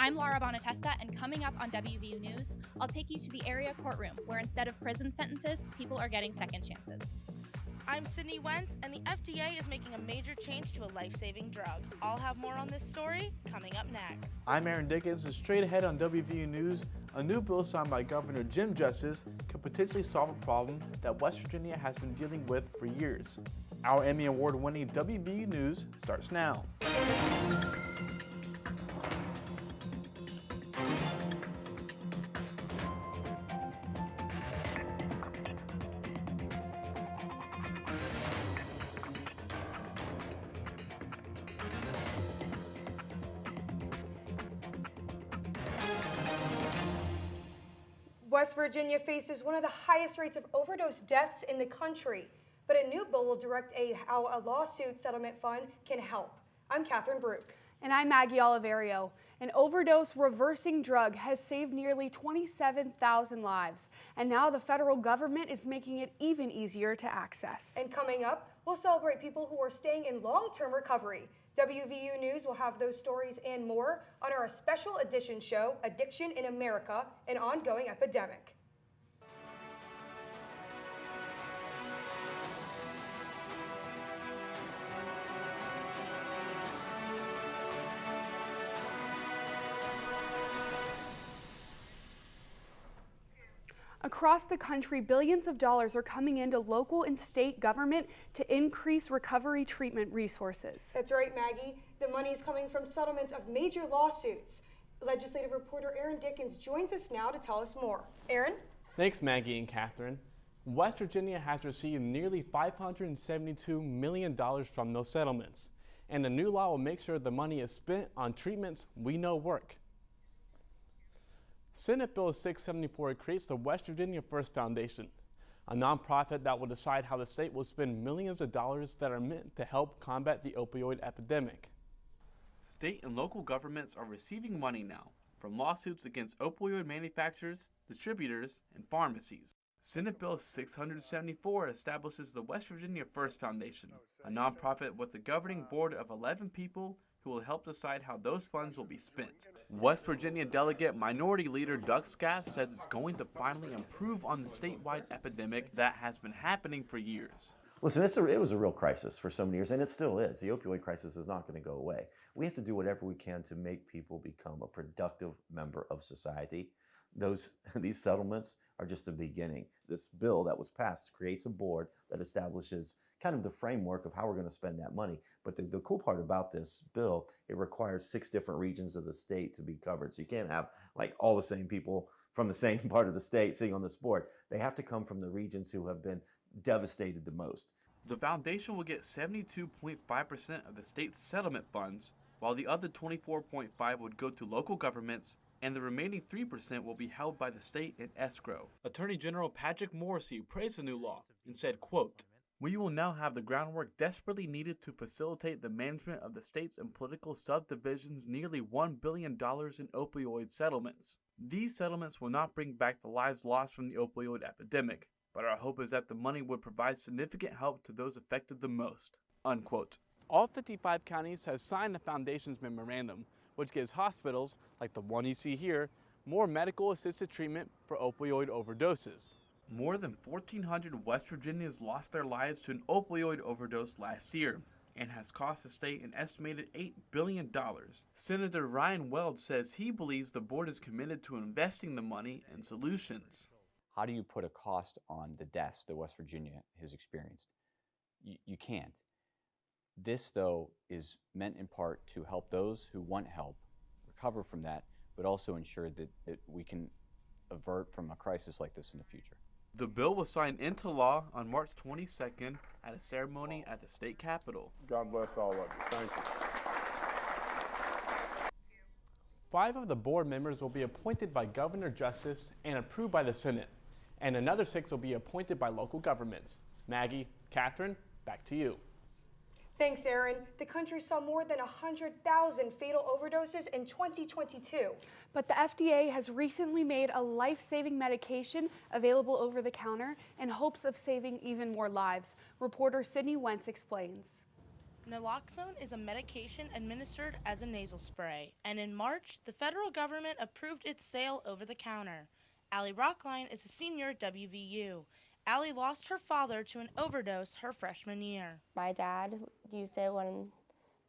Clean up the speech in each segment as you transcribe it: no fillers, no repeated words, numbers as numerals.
I'm Laura Bonatesta, and coming up on WVU News, I'll take you to the area courtroom where instead of prison sentences, people are getting second chances. I'm Sydney Wentz, and the FDA is making a major change to a life-saving drug. I'll have more on this story coming up next. I'm Aaron Dickens, and straight ahead on WVU News, a new bill signed by Governor Jim Justice could potentially solve a problem that West Virginia has been dealing with for years. Our Emmy Award-winning WVU News starts now. West Virginia faces one of the highest rates of overdose deaths in the country, but a new bill will direct how a lawsuit settlement fund can help. I'm Catherine Brook. And I'm Maggie Oliverio. An overdose reversing drug has saved nearly 27,000 lives, and now the federal government is making it even easier to access. And coming up, we'll celebrate people who are staying in long-term recovery. WVU News will have those stories and more on our special edition show, Addiction in America, an Ongoing Epidemic. Across the country, billions of dollars are coming into local and state government to increase recovery treatment resources. That's right, Maggie. The money is coming from settlements of major lawsuits. Legislative reporter Aaron Dickens joins us now to tell us more. Aaron? Thanks, Maggie and Catherine. West Virginia has received nearly $572 million from those settlements, and the new law will make sure the money is spent on treatments we know work. Senate Bill 674 creates the West Virginia First Foundation, a nonprofit that will decide how the state will spend millions of dollars that are meant to help combat the opioid epidemic. State and local governments are receiving money now from lawsuits against opioid manufacturers, distributors, and pharmacies. Senate Bill 674 establishes the West Virginia First Foundation, a nonprofit with a governing board of 11 people who will help decide how those funds will be spent. West Virginia Delegate Minority Leader Doug Scaff says it's going to finally improve on the statewide epidemic that has been happening for years. Listen, it was a real crisis for so many years, and it still is. The opioid crisis is not going to go away. We have to do whatever we can to make people become a productive member of society. These settlements are just the beginning. This bill that was passed creates a board that establishes kind of the framework of how we're going to spend that money. But the cool part about this bill, it requires 6 different regions of the state to be covered. So you can't have like all the same people from the same part of the state sitting on this board. They have to come from the regions who have been devastated the most. The foundation will get 72.5% of the state's settlement funds, while the other 24.5% would go to local governments, and the remaining 3% will be held by the state in escrow. Attorney General Patrick Morrissey praised the new law and said, quote, "We will now have the groundwork desperately needed to facilitate the management of the state's and political subdivisions' nearly $1 billion in opioid settlements. These settlements will not bring back the lives lost from the opioid epidemic, but our hope is that the money would provide significant help to those affected the most." Unquote. All 55 counties have signed the foundation's memorandum, which gives hospitals, like the one you see here, more medical-assisted treatment for opioid overdoses. More than 1,400 West Virginians lost their lives to an opioid overdose last year, and has cost the state an estimated $8 billion. Senator Ryan Weld says he believes the board is committed to investing the money in solutions. How do you put a cost on the deaths that West Virginia has experienced? You can't. This, though, is meant in part to help those who want help recover from that, but also ensure that we can avert from a crisis like this in the future. The bill was signed into law on March 22nd at a ceremony at the state capitol. God bless all of you. Thank you. 5 of the board members will be appointed by Governor Justice and approved by the Senate, and another 6 will be appointed by local governments. Maggie, Catherine, back to you. Thanks, Aaron. The country saw more than 100,000 fatal overdoses in 2022. But the FDA has recently made a life-saving medication available over the counter in hopes of saving even more lives. Reporter Sydney Wentz explains. Naloxone is a medication administered as a nasal spray, and in March, the federal government approved its sale over the counter. Allie Rockline is a senior at WVU. Allie lost her father to an overdose her freshman year. My dad used it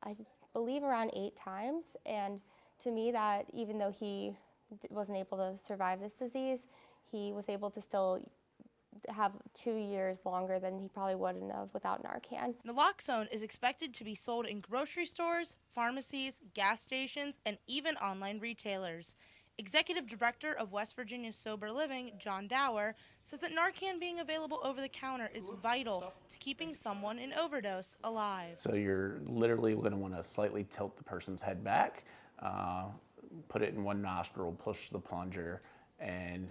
I believe around 8 times, and to me that even though he wasn't able to survive this disease, he was able to still have 2 years longer than he probably wouldn't have without Narcan. Naloxone is expected to be sold in grocery stores, pharmacies, gas stations, and even online retailers. Executive Director of West Virginia Sober Living, John Dower, says that Narcan being available over the counter is vital to keeping someone in overdose alive. So you're literally going to want to slightly tilt the person's head back, put it in one nostril, push the plunger, and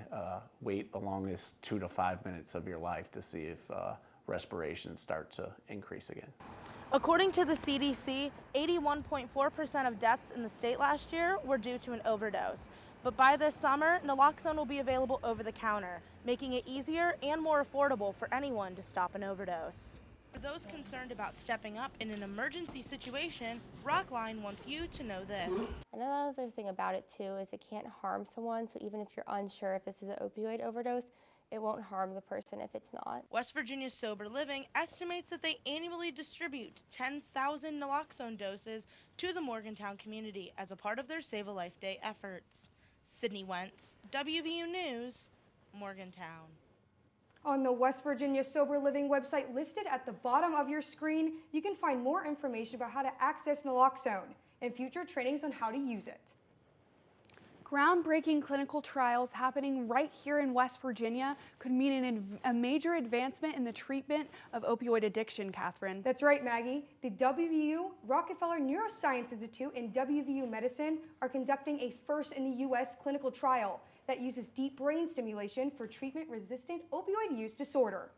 wait the longest 2 to 5 minutes of your life to see if respiration starts to increase again. According to the CDC, 81.4% of deaths in the state last year were due to an overdose. But by this summer, naloxone will be available over the counter, making it easier and more affordable for anyone to stop an overdose. For those concerned about stepping up in an emergency situation, Rockline wants you to know this. Another thing about it too is it can't harm someone, so even if you're unsure if this is an opioid overdose, it won't harm the person if it's not. West Virginia Sober Living estimates that they annually distribute 10,000 naloxone doses to the Morgantown community as a part of their Save a Life Day efforts. Sydney Wentz, WVU News, Morgantown. On the West Virginia Sober Living website listed at the bottom of your screen, you can find more information about how to access naloxone and future trainings on how to use it. Groundbreaking clinical trials happening right here in West Virginia could mean a major advancement in the treatment of opioid addiction, Catherine. That's right, Maggie. The WVU Rockefeller Neuroscience Institute and WVU Medicine are conducting a first in the U.S. clinical trial that uses deep brain stimulation for treatment-resistant opioid use disorder.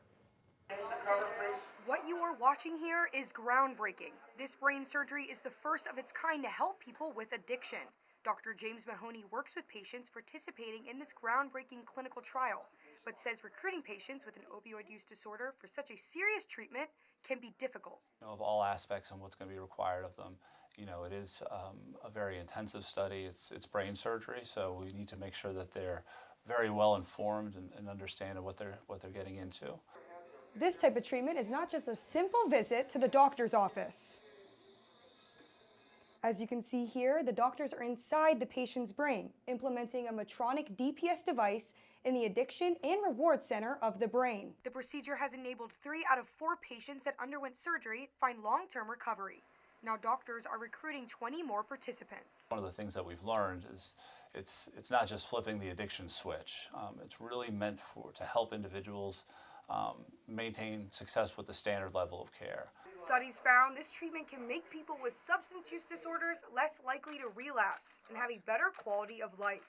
What you are watching here is groundbreaking. This brain surgery is the first of its kind to help people with addiction. Dr. James Mahoney works with patients participating in this groundbreaking clinical trial, but says recruiting patients with an opioid use disorder for such a serious treatment can be difficult. Of all aspects and what's going to be required of them, it is a very intensive study. It's brain surgery, so we need to make sure that they're very well informed and understand what they're getting into. This type of treatment is not just a simple visit to the doctor's office. As you can see here, the doctors are inside the patient's brain, implementing a Medtronic DPS device in the addiction and reward center of the brain. The procedure has enabled 3 out of 4 patients that underwent surgery find long-term recovery. Now doctors are recruiting 20 more participants. One of the things that we've learned is it's not just flipping the addiction switch. It's really meant to help individuals maintain success with the standard level of care. Studies found this treatment can make people with substance use disorders less likely to relapse and have a better quality of life.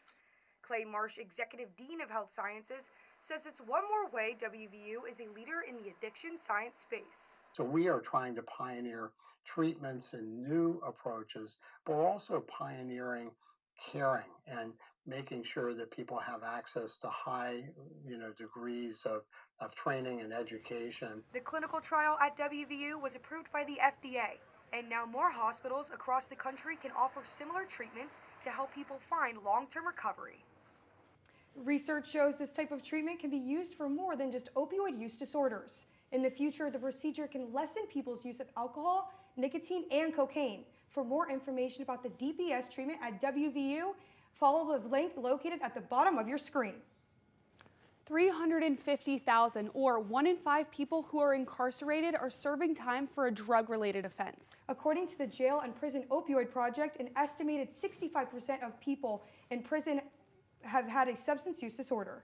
Clay Marsh, Executive Dean of Health Sciences, says it's one more way WVU is a leader in the addiction science space. So we are trying to pioneer treatments and new approaches, but we're also pioneering caring and making sure that people have access to high, degrees of training and education. The clinical trial at WVU was approved by the FDA, and now more hospitals across the country can offer similar treatments to help people find long-term recovery. Research shows this type of treatment can be used for more than just opioid use disorders. In the future, the procedure can lessen people's use of alcohol, nicotine, and cocaine. For more information about the DPS treatment at WVU, follow the link located at the bottom of your screen. 350,000, or 1 in 5 people who are incarcerated, are serving time for a drug-related offense. According to the Jail and Prison Opioid Project, an estimated 65% of people in prison have had a substance use disorder.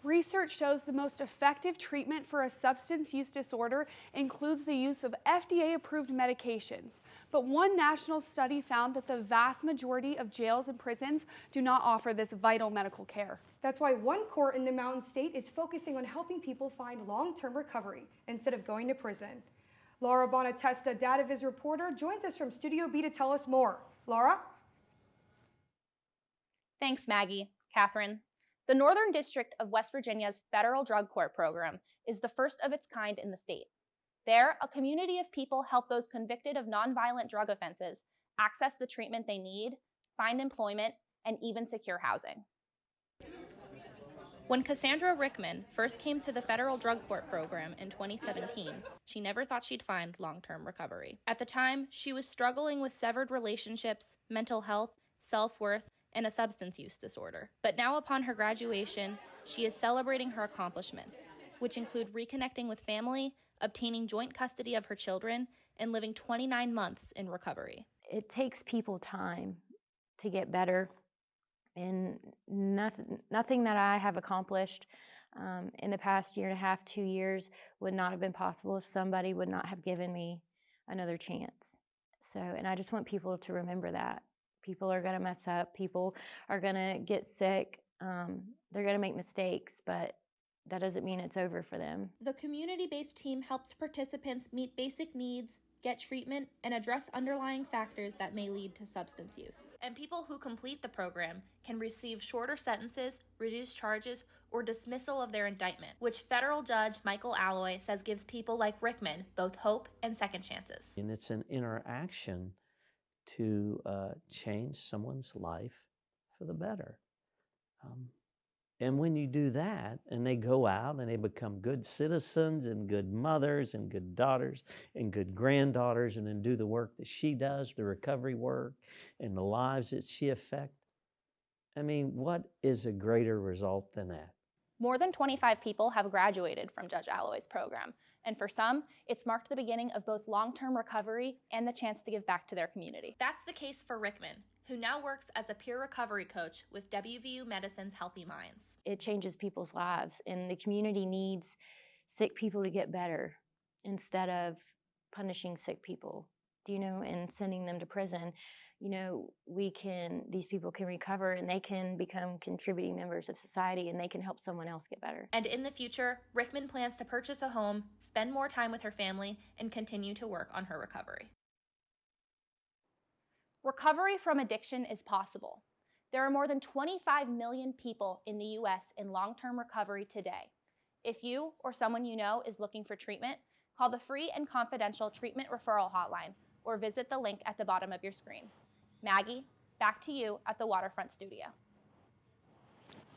Research shows the most effective treatment for a substance use disorder includes the use of FDA-approved medications. But one national study found that the vast majority of jails and prisons do not offer this vital medical care. That's why one court in the Mountain State is focusing on helping people find long-term recovery instead of going to prison. Laura Bonatesta, DataViz reporter, joins us from Studio B to tell us more. Laura? Thanks, Maggie. Catherine. The Northern District of West Virginia's Federal Drug Court program is the first of its kind in the state. There, a community of people help those convicted of nonviolent drug offenses access the treatment they need, find employment, and even secure housing. When Cassandra Rickman first came to the federal drug court program in 2017, she never thought she'd find long-term recovery. At the time, she was struggling with severed relationships, mental health, self-worth, and a substance use disorder. But now upon her graduation, she is celebrating her accomplishments, which include reconnecting with family, obtaining joint custody of her children, and living 29 months in recovery. It takes people time to get better, and nothing that I have accomplished in the past year and a half, 2 years would not have been possible if somebody would not have given me another chance. So, and I just want people to remember that. People are going to mess up. People are going to get sick. They're going to make mistakes, but that doesn't mean it's over for them. The community-based team helps participants meet basic needs, get treatment, and address underlying factors that may lead to substance use. And people who complete the program can receive shorter sentences, reduced charges, or dismissal of their indictment, which federal judge Michael Alloy says gives people like Rickman both hope and second chances. And it's an interaction to change someone's life for the better. And when you do that, and they go out and they become good citizens and good mothers and good daughters and good granddaughters, and then do the work that she does, the recovery work, and the lives that she affects, I mean, what is a greater result than that? More than 25 people have graduated from Judge Alloy's program, and for some, it's marked the beginning of both long-term recovery and the chance to give back to their community. That's the case for Rickman, who now works as a peer recovery coach with WVU Medicine's Healthy Minds. It changes people's lives, and the community needs sick people to get better instead of punishing sick people, and sending them to prison. These people can recover, and they can become contributing members of society, and they can help someone else get better. And in the future, Rickman plans to purchase a home, spend more time with her family, and continue to work on her recovery. Recovery from addiction is possible. There are more than 25 million people in the U.S. in long-term recovery today. If you or someone you know is looking for treatment, call the free and confidential treatment referral hotline or visit the link at the bottom of your screen. Maggie, back to you at the Waterfront Studio.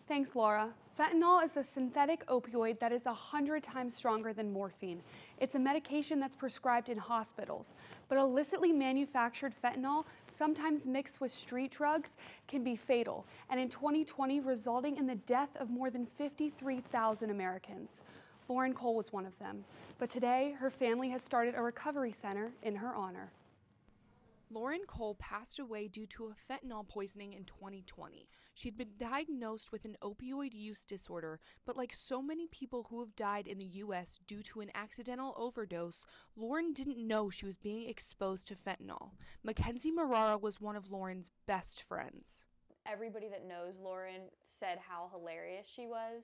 Thanks, Laura. Fentanyl is a synthetic opioid that is 100 times stronger than morphine. It's a medication that's prescribed in hospitals, but illicitly manufactured fentanyl, sometimes mixed with street drugs, can be fatal, and in 2020 resulting in the death of more than 53,000 Americans. Lauren Cole was one of them, but today her family has started a recovery center in her honor. Lauren Cole passed away due to a fentanyl poisoning in 2020. She'd been diagnosed with an opioid use disorder, but like so many people who have died in the U.S. due to an accidental overdose, Lauren didn't know she was being exposed to fentanyl. Mackenzie Marrara was one of Lauren's best friends. Everybody that knows Lauren said how hilarious she was.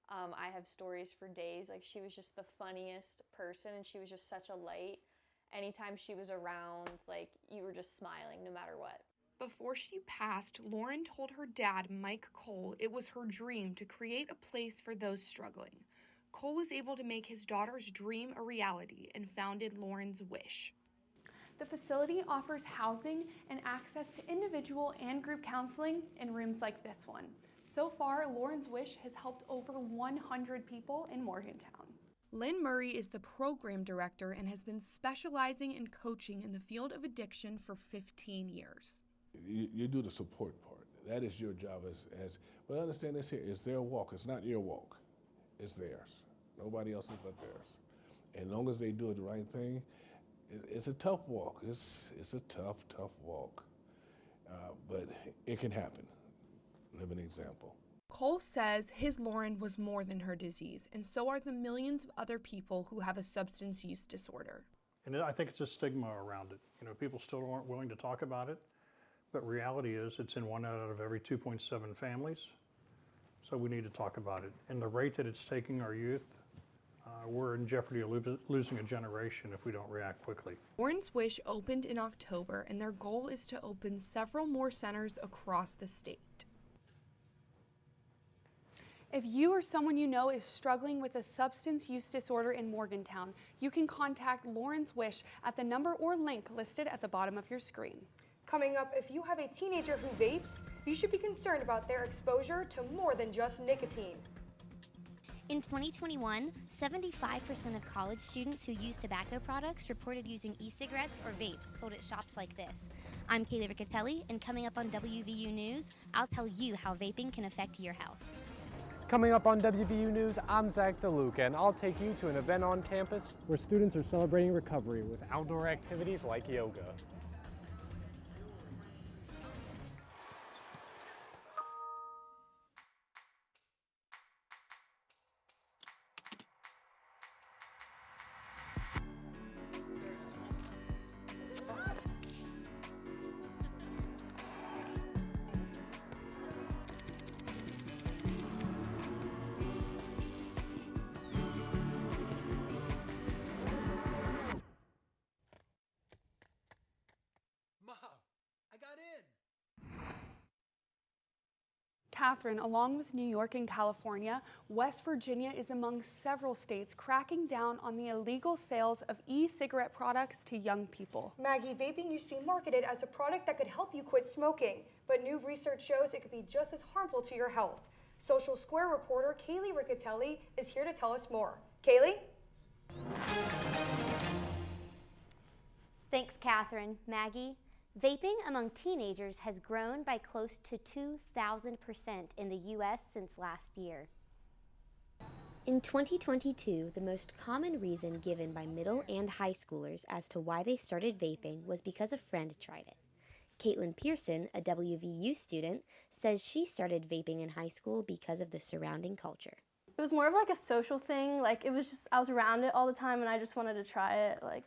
I have stories for days. She was just the funniest person, and she was just such a light. Anytime she was around, you were just smiling no matter what. Before she passed, Lauren told her dad, Mike Cole, it was her dream to create a place for those struggling. Cole was able to make his daughter's dream a reality and founded Lauren's Wish. The facility offers housing and access to individual and group counseling in rooms like this one. So far, Lauren's Wish has helped over 100 people in Morgantown. Lynn Murray is the program director and has been specializing in coaching in the field of addiction for 15 years. You do the support part. That is your job but understand this here, it's their walk. It's not your walk. It's theirs. Nobody else's but theirs. And as long as they do the right thing, it's a tough walk. It's a tough walk. But it can happen. Live an example. Cole says his Lauren was more than her disease, and so are the millions of other people who have a substance use disorder. And I think it's a stigma around it. People still aren't willing to talk about it, but reality is it's in 1 out of every 2.7 families, so we need to talk about it. And the rate that it's taking our youth, we're in jeopardy of losing a generation if we don't react quickly. Lauren's Wish opened in October, and their goal is to open several more centers across the state. If you or someone you know is struggling with a substance use disorder in Morgantown, you can contact Lauren's Wish at the number or link listed at the bottom of your screen. Coming up, if you have a teenager who vapes, you should be concerned about their exposure to more than just nicotine. In 2021, 75% of college students who use tobacco products reported using e-cigarettes or vapes sold at shops like this. I'm Kaylee Riccatelli, and coming up on WVU News, I'll tell you how vaping can affect your health. Coming up on WVU News, I'm Zach DeLuca, and I'll take you to an event on campus where students are celebrating recovery with outdoor activities like yoga. Catherine, along with New York and California, West Virginia is among several states cracking down on the illegal sales of e-cigarette products to young people. Maggie, vaping used to be marketed as a product that could help you quit smoking, but new research shows it could be just as harmful to your health. Social Square reporter Kaylee Riccatelli is here to tell us more. Kaylee? Thanks, Catherine. Maggie? Vaping among teenagers has grown by close to 2,000% in the U.S. since last year. In 2022, the most common reason given by middle and high schoolers as to why they started vaping was because a friend tried it. Caitlin Pearson, a WVU student, says she started vaping in high school because of the surrounding culture. It was more of like a social thing. Like, it was just, I was around it all the time and I just wanted to try it. Like,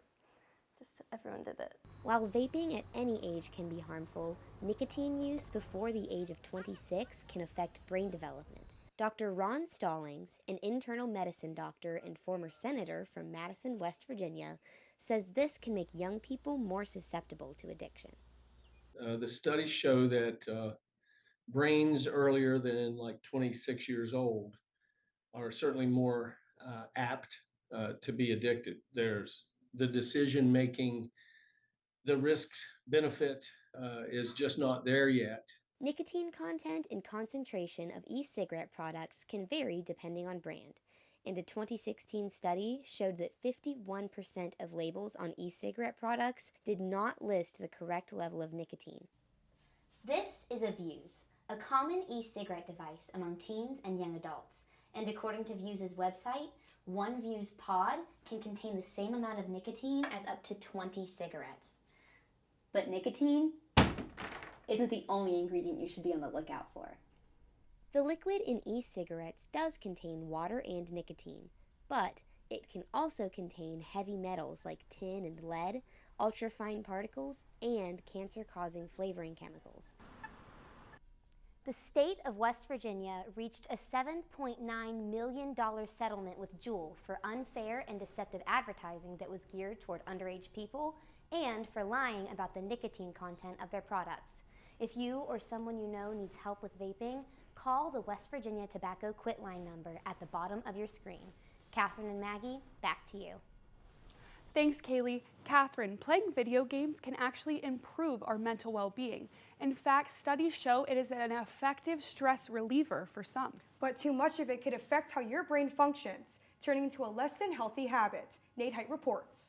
just everyone did it. While vaping at any age can be harmful, nicotine use before the age of 26 can affect brain development. Dr. Ron Stallings, an internal medicine doctor and former senator from Madison, West Virginia, says this can make young people more susceptible to addiction. The studies show that brains earlier than like 26 years old are certainly more apt to be addicted. There's the decision making, the risk benefit is just not there yet. Nicotine content and concentration of e-cigarette products can vary depending on brand. And a 2016 study showed that 51% of labels on e-cigarette products did not list the correct level of nicotine. This is a Vuse, a common e-cigarette device among teens and young adults. And according to Vuse's website, one Vuse pod can contain the same amount of nicotine as up to 20 cigarettes. But nicotine isn't the only ingredient you should be on the lookout for. The liquid in e-cigarettes does contain water and nicotine, but it can also contain heavy metals like tin and lead, ultrafine particles, and cancer-causing flavoring chemicals. The state of West Virginia reached a $7.9 million settlement with Juul for unfair and deceptive advertising that was geared toward underage people and for lying about the nicotine content of their products. If you or someone you know needs help with vaping, call the West Virginia Tobacco Quit Line number at the bottom of your screen. Catherine and Maggie, back to you. Thanks, Kaylee. Catherine, playing video games can actually improve our mental well-being. In fact, studies show it is an effective stress reliever for some. But too much of it could affect how your brain functions, turning into a less than healthy habit. Nate Height reports.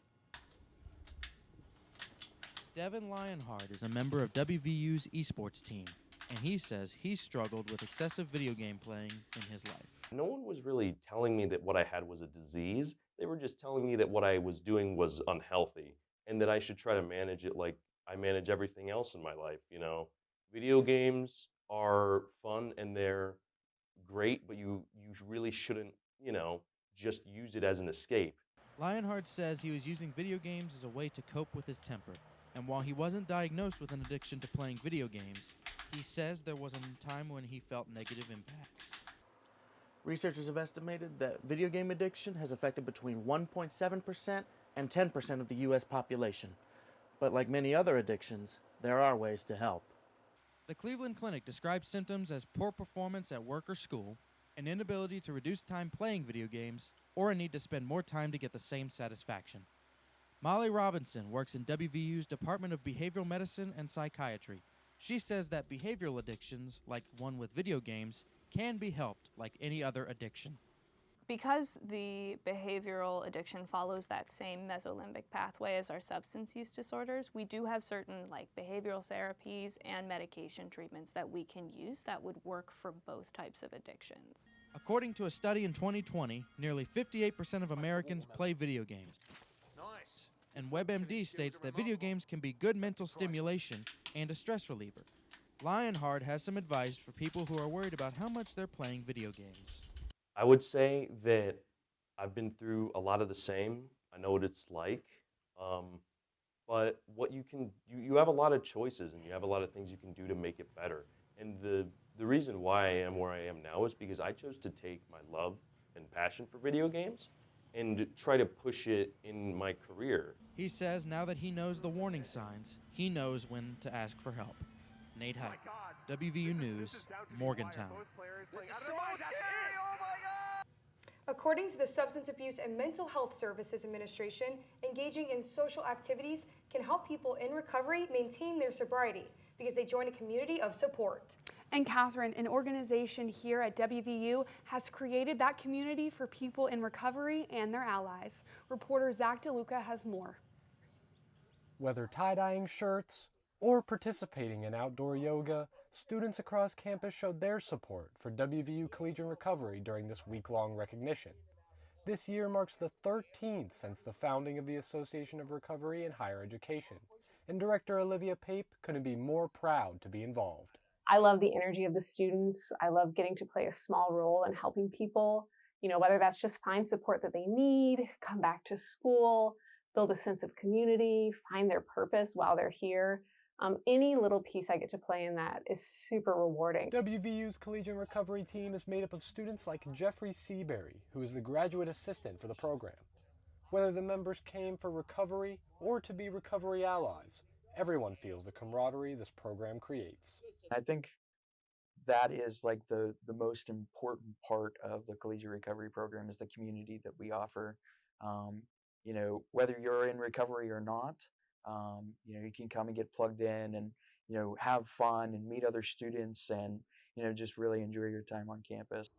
Devin Lionheart is a member of WVU's esports team, and he says he's struggled with excessive video game playing in his life. No one was really telling me that what I had was a disease. They were just telling me that what I was doing was unhealthy and that I should try to manage it like I manage everything else in my life, you know. Video games are fun and they're great, but you really shouldn't, you know, just use it as an escape. Lionheart says he was using video games as a way to cope with his temper. And while he wasn't diagnosed with an addiction to playing video games, he says there was a time when he felt negative impacts. Researchers have estimated that video game addiction has affected between 1.7% and 10% of the U.S. population. But like many other addictions, there are ways to help. The Cleveland Clinic describes symptoms as poor performance at work or school, an inability to reduce time playing video games, or a need to spend more time to get the same satisfaction. Molly Robinson works in WVU's Department of Behavioral Medicine and Psychiatry. She says that behavioral addictions, like one with video games, can be helped like any other addiction. Because the behavioral addiction follows that same mesolimbic pathway as our substance use disorders, we do have certain behavioral therapies and medication treatments that we can use that would work for both types of addictions. According to a study in 2020, nearly 58% of Americans play video games. Nice. And WebMD states that video games can be good mental stimulation and a stress reliever. Lionheart has some advice for people who are worried about how much they're playing video games. I would say that I've been through a lot of the same. I know what it's like. But what you have a lot of choices and you have a lot of things you can do to make it better. And the reason why I am where I am now is because I chose to take my love and passion for video games and try to push it in my career. He says now that he knows the warning signs, he knows when to ask for help. Nate Hyde, WVU News, Morgantown. According to the Substance Abuse and Mental Health Services Administration, engaging in social activities can help people in recovery maintain their sobriety because they join a community of support. And Catherine, an organization here at WVU has created that community for people in recovery and their allies. Reporter Zach DeLuca has more. Whether tie-dyeing shirts or participating in outdoor yoga, students across campus showed their support for WVU Collegiate Recovery during this week-long recognition. This year marks the 13th since the founding of the Association of Recovery in Higher Education, and Director Olivia Pape couldn't be more proud to be involved. I love the energy of the students. I love getting to play a small role in helping people, whether that's just find support that they need, come back to school, build a sense of community, find their purpose while they're here. Any little piece I get to play in that is super rewarding. WVU's Collegiate Recovery team is made up of students like Jeffrey Seabury, who is the graduate assistant for the program. Whether the members came for recovery or to be recovery allies, everyone feels the camaraderie this program creates. I think that is the most important part of the Collegiate Recovery program is the community that we offer. Whether you're in recovery or not, you can come and get plugged in and, have fun and meet other students and, just really enjoy your time on campus.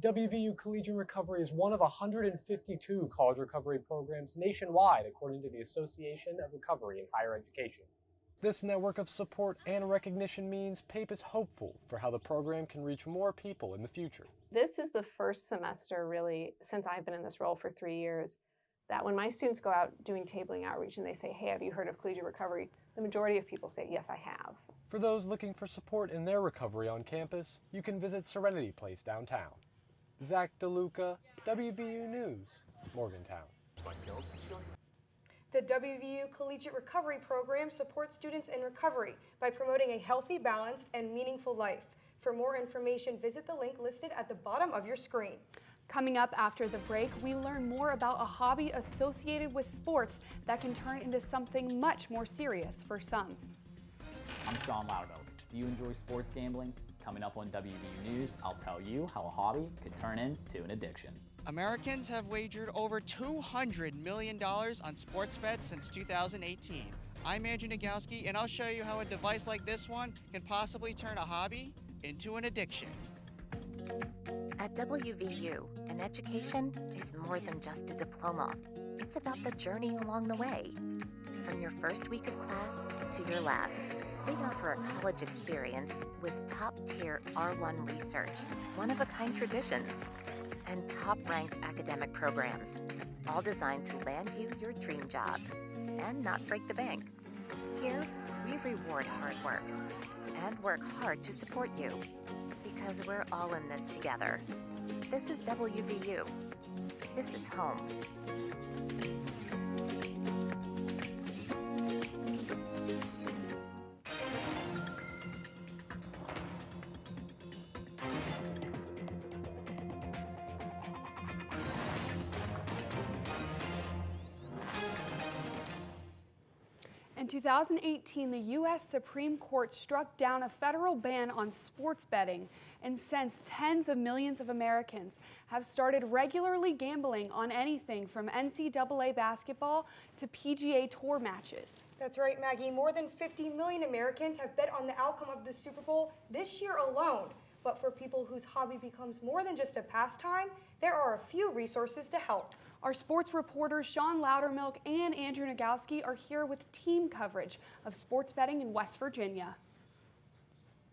WVU Collegiate Recovery is one of 152 college recovery programs nationwide, according to the Association of Recovery in Higher Education. This network of support and recognition means Pape is hopeful for how the program can reach more people in the future. This is the first semester, really, since I've been in this role for 3 years, that when my students go out doing tabling outreach and they say, hey, have you heard of Collegiate Recovery? The majority of people say, yes, I have. For those looking for support in their recovery on campus, you can visit Serenity Place downtown. Zach DeLuca, WVU News, Morgantown. The WVU Collegiate Recovery Program supports students in recovery by promoting a healthy, balanced, and meaningful life. For more information, visit the link listed at the bottom of your screen. Coming up after the break, we learn more about a hobby associated with sports that can turn into something much more serious for some. I'm Sean Loudermilk. Do you enjoy sports gambling? Coming up on WVU News, I'll tell you how a hobby could turn into an addiction. Americans have wagered over $200 million on sports bets since 2018. I'm Andrew Nagowski, and I'll show you how a device like this one can possibly turn a hobby into an addiction. At WVU, an education is more than just a diploma. It's about the journey along the way. From your first week of class to your last, we offer a college experience with top-tier R1 research, one-of-a-kind traditions, and top-ranked academic programs, all designed to land you your dream job and not break the bank. Here, we reward hard work and work hard to support you, because we're all in this together. This is WVU. This is home. And 2018, the U.S. Supreme Court struck down a federal ban on sports betting, and since tens of millions of Americans have started regularly gambling on anything from NCAA basketball to PGA Tour matches. That's right, Maggie. More than 50 million Americans have bet on the outcome of the Super Bowl this year alone. But for people whose hobby becomes more than just a pastime, there are a few resources to help. Our sports reporters Sean Loudermilk and Andrew Nagowski are here with team coverage of sports betting in West Virginia.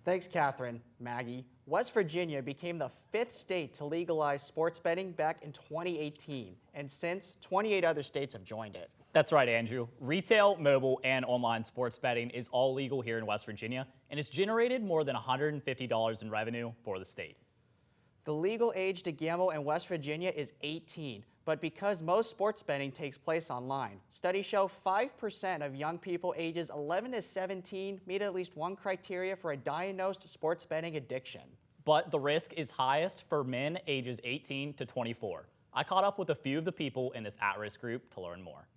Thanks, Catherine. Maggie. West Virginia became the 5th state to legalize sports betting back in 2018, and since, 28 other states have joined it. That's right, Andrew. Retail, mobile, and online sports betting is all legal here in West Virginia, and it's generated more than $150 in revenue for the state. The legal age to gamble in West Virginia is 18, but because most sports betting takes place online, studies show 5% of young people ages 11 to 17 meet at least one criteria for a diagnosed sports betting addiction. But the risk is highest for men ages 18 to 24. I caught up with a few of the people in this at-risk group to learn more.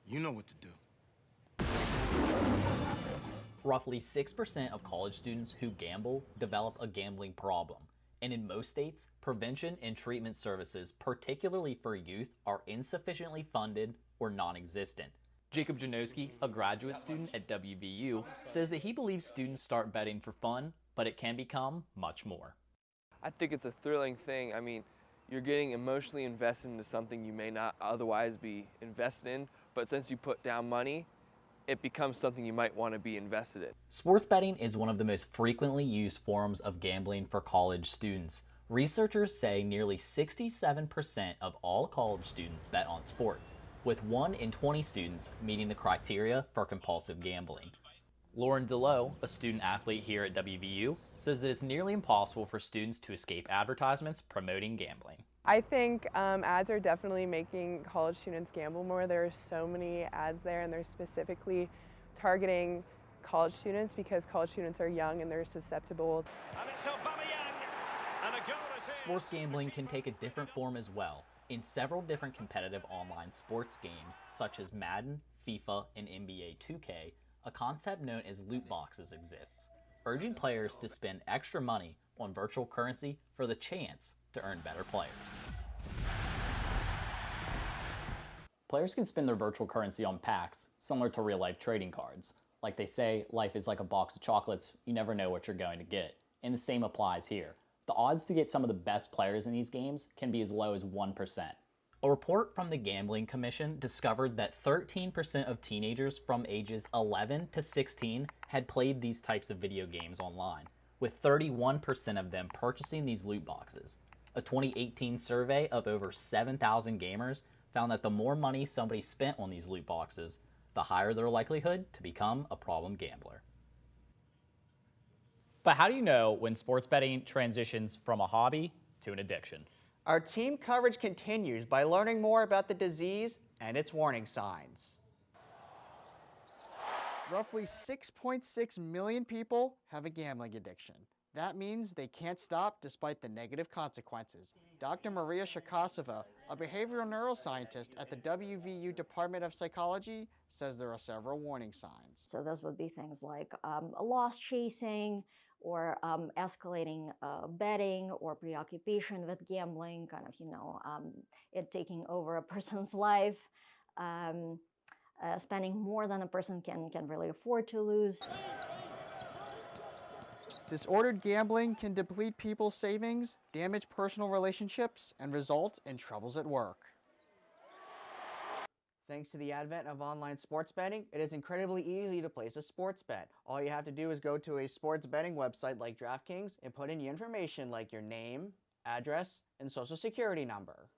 You know what to do. Roughly 6% of college students who gamble develop a gambling problem. And in most states, prevention and treatment services, particularly for youth, are insufficiently funded or non-existent. Jacob Janowski, a graduate student at WVU, says that he believes students start betting for fun, but it can become much more. I think it's a thrilling thing. I mean, you're getting emotionally invested into something you may not otherwise be invested in, but since you put down money, it becomes something you might want to be invested in. Sports betting is one of the most frequently used forms of gambling for college students. Researchers say nearly 67% of all college students bet on sports, with 1 in 20 students meeting the criteria for compulsive gambling. Lauren DeLoe, a student athlete here at WVU, says that it's nearly impossible for students to escape advertisements promoting gambling. I think ads are definitely making college students gamble more. There are so many ads there, and they're specifically targeting college students because college students are young and they're susceptible. Sports gambling can take a different form as well. In several different competitive online sports games, such as Madden, FIFA, and NBA 2K, a concept known as loot boxes exists, urging players to spend extra money on virtual currency for the chance to earn better players. Players can spend their virtual currency on packs, similar to real-life trading cards. Like they say, life is like a box of chocolates, you never know what you're going to get. And the same applies here. The odds to get some of the best players in these games can be as low as 1%. A report from the Gambling Commission discovered that 13% of teenagers from ages 11 to 16 had played these types of video games online, with 31% of them purchasing these loot boxes. A 2018 survey of over 7,000 gamers found that the more money somebody spent on these loot boxes, the higher their likelihood to become a problem gambler. But how do you know when sports betting transitions from a hobby to an addiction? Our team coverage continues by learning more about the disease and its warning signs. Roughly 6.6 million people have a gambling addiction. That means they can't stop despite the negative consequences. Dr. Maria Shakasova, a behavioral neuroscientist at the WVU Department of Psychology, says there are several warning signs. So those would be things like loss chasing, or escalating betting, or preoccupation with gambling, kind of, it taking over a person's life, spending more than a person can really afford to lose. Disordered gambling can deplete people's savings, damage personal relationships, and result in troubles at work. Thanks to the advent of online sports betting, it is incredibly easy to place a sports bet. All you have to do is go to a sports betting website like DraftKings and put in your information like your name, address, and social security number.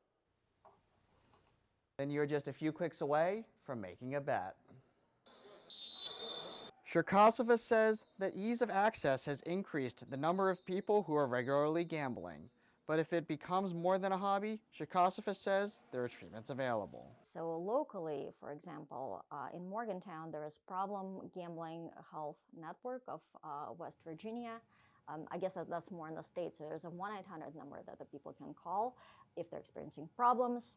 Then you're just a few clicks away from making a bet. Shirkasova says that ease of access has increased the number of people who are regularly gambling. But if it becomes more than a hobby, Shirkasova says there are treatments available. So locally, for example, in Morgantown, there is Problem Gambling Health Network of West Virginia. I guess that's more in the States. So there's a 1-800 number that the people can call if they're experiencing problems.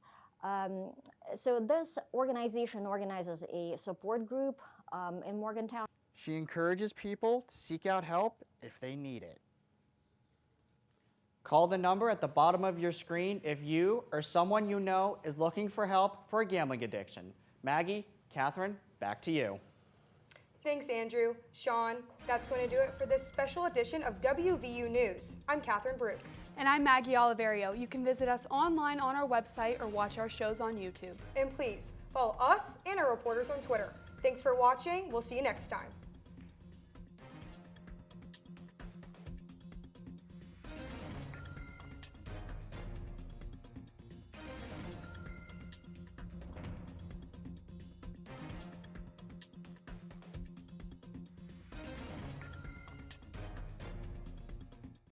So this organization organizes a support group in Morgantown. She encourages people to seek out help if they need it. Call the number at the bottom of your screen if you or someone you know is looking for help for a gambling addiction. Maggie, Catherine, back to you. Thanks, Andrew. Sean, that's going to do it for this special edition of WVU News. I'm Catherine Brew. And I'm Maggie Oliverio. You can visit us online on our website or watch our shows on YouTube. And please, follow us and our reporters on Twitter. Thanks for watching. We'll see you next time.